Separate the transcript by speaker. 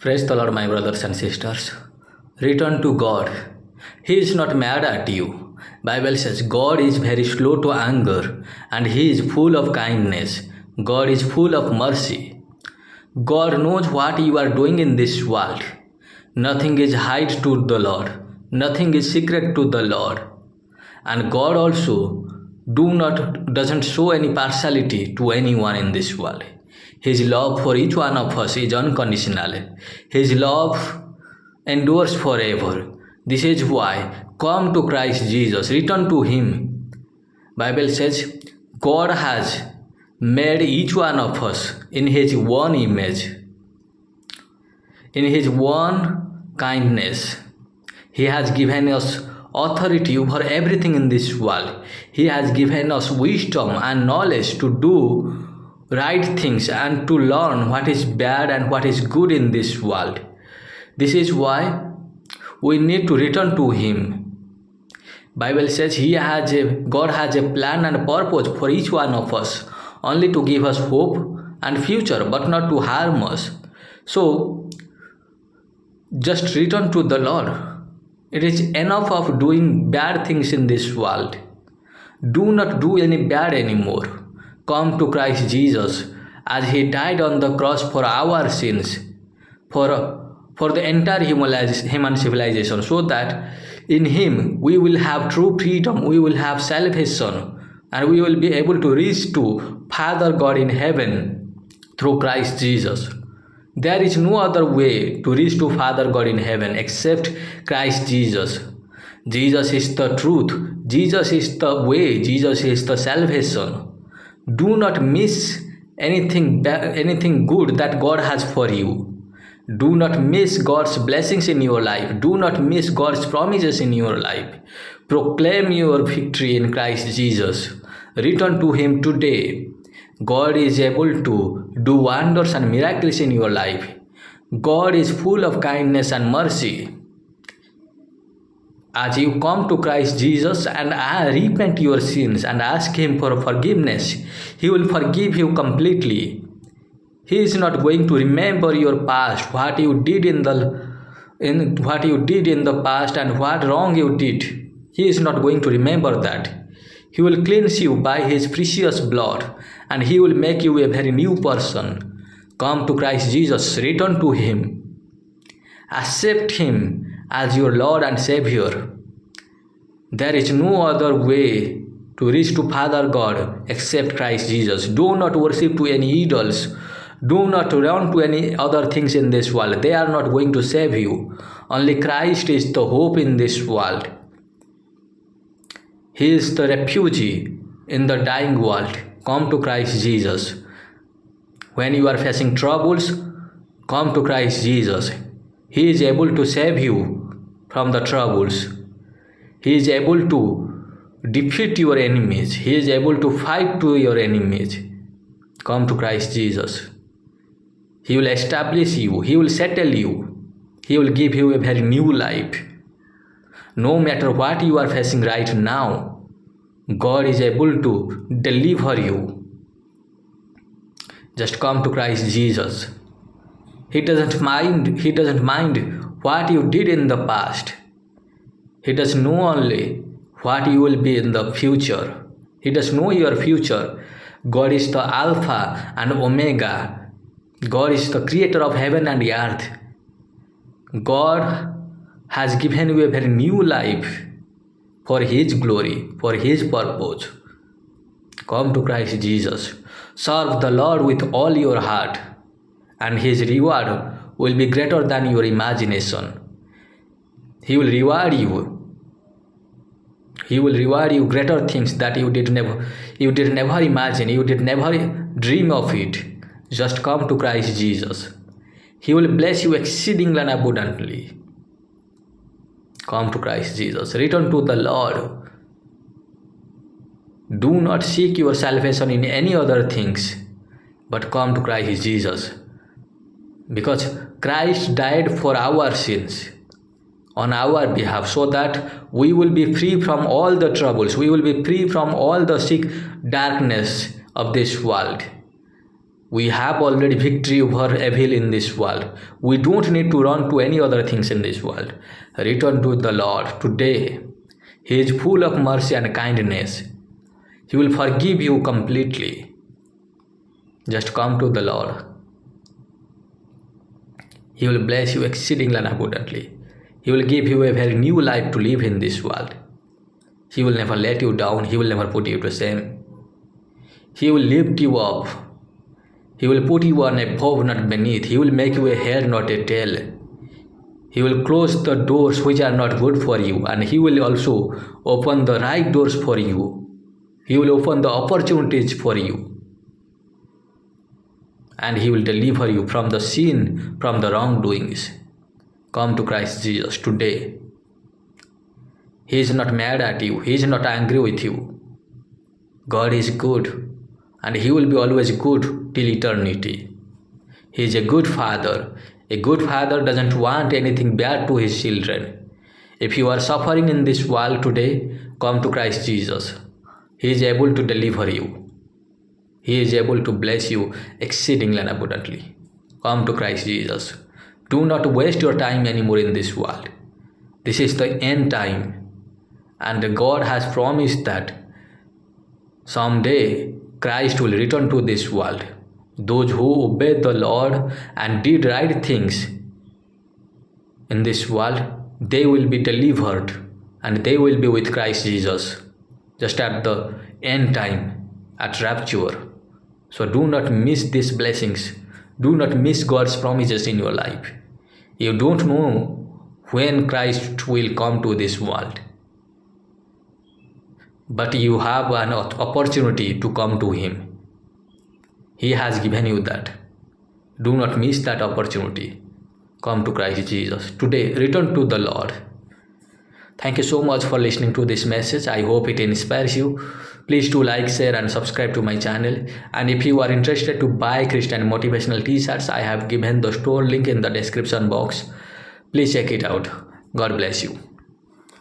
Speaker 1: Praise the Lord, my brothers and sisters. Return to God. He is not mad at you. Bible says God is very slow to anger and He is full of kindness. God is full of mercy. God knows what you are doing in this world. Nothing is hid to the Lord. Nothing is secret to the Lord. And God also doesn't show any partiality to anyone in this world. His love for each one of us is unconditional. His love endures forever. This is why come to Christ Jesus, return to Him. Bible says God has made each one of us in His one image, in His one kindness. He has given us authority over everything in this world. He has given us wisdom and knowledge to do right things and to learn what is bad and what is good in this world. This is why we need to return to Him. Bible says God has a plan and purpose for each one of us, only to give us hope and future, but not to harm us. So just return to the Lord. It is enough of doing bad things in this world. Do not do any bad anymore. Come to Christ Jesus, as He died on the cross for our sins, for the entire human civilization, so that in Him we will have true freedom, we will have salvation, and we will be able to reach to Father God in heaven through Christ Jesus. There is no other way to reach to Father God in heaven except Christ Jesus. Jesus is the truth. Jesus is the way. Jesus is the salvation. Do not miss anything good that God has for you. Do not miss God's blessings in your life. Do not miss God's promises in your life. Proclaim your victory in Christ Jesus. Return to Him today. God is able to do wonders and miracles in your life. God is full of kindness and mercy. As you come to Christ Jesus and repent your sins and ask Him for forgiveness, He will forgive you completely. He is not going to remember your past, what you did in the past and what wrong you did. He is not going to remember that. He will cleanse you by His precious blood, and He will make you a very new person. Come to Christ Jesus, return to Him. Accept Him as your Lord and Savior. There is no other way to reach to Father God except Christ Jesus. Do not worship to any idols. Do not run to any other things in this world. They are not going to save you. Only Christ is the hope in this world. He is the refuge in the dying world. Come to Christ Jesus. When you are facing troubles, come to Christ Jesus. He is able to save you from the troubles. He is able to defeat your enemies. He is able to fight to your enemies. Come to Christ Jesus. He will establish you. He will settle you. He will give you a very new life. No matter what you are facing right now, God is able to deliver you. Just come to Christ Jesus. He doesn't mind what you did in the past. He does know only what you will be in the future. He does know your future. God is the Alpha and Omega. God is the creator of heaven and earth. God has given you a very new life for His glory, for His purpose. Come to Christ Jesus. Serve the Lord with all your heart, and His reward will be greater than your imagination. He will reward you. He will reward you greater things that you did never imagine, you did never dream of it. Just come to Christ Jesus. He will bless you exceedingly and abundantly. Come to Christ Jesus. Return to the Lord. Do not seek your salvation in any other things, but come to Christ Jesus. Because Christ died for our sins on our behalf, so that we will be free from all the troubles. We will be free from all the sick darkness of this world. We have already victory over evil in this world. We don't need to run to any other things in this world. Return to the Lord today. He is full of mercy and kindness. He will forgive you completely. Just come to the Lord. He will bless you exceedingly and abundantly. He will give you a very new life to live in this world. He will never let you down. He will never put you to shame. He will lift you up. He will put you on above, not beneath. He will make you a head, not a tail. He will close the doors which are not good for you, and He will also open the right doors for you. He will open the opportunities for you. And He will deliver you from the sin, from the wrongdoings. Come to Christ Jesus today. He is not mad at you. He is not angry with you. God is good, and He will be always good till eternity. He is a good Father. A good father doesn't want anything bad to his children. If you are suffering in this world today, come to Christ Jesus. He is able to deliver you. He is able to bless you exceedingly and abundantly. Come to Christ Jesus. Do not waste your time anymore in this world. This is the end time. And God has promised that someday Christ will return to this world. Those who obeyed the Lord and did right things in this world, they will be delivered and they will be with Christ Jesus just at the end time, at rapture. So do not miss these blessings. Do not miss God's promises in your life. You don't know when Christ will come to this world, but you have an opportunity to come to Him. He has given you that. Do not miss that opportunity. Come to Christ Jesus. Today, return to the Lord. Thank you so much for listening to this message. I hope it inspires you. Please do like, share and subscribe to my channel. And if you are interested to buy Christian motivational t-shirts, I have given the store link in the description box. Please check it out. God bless you.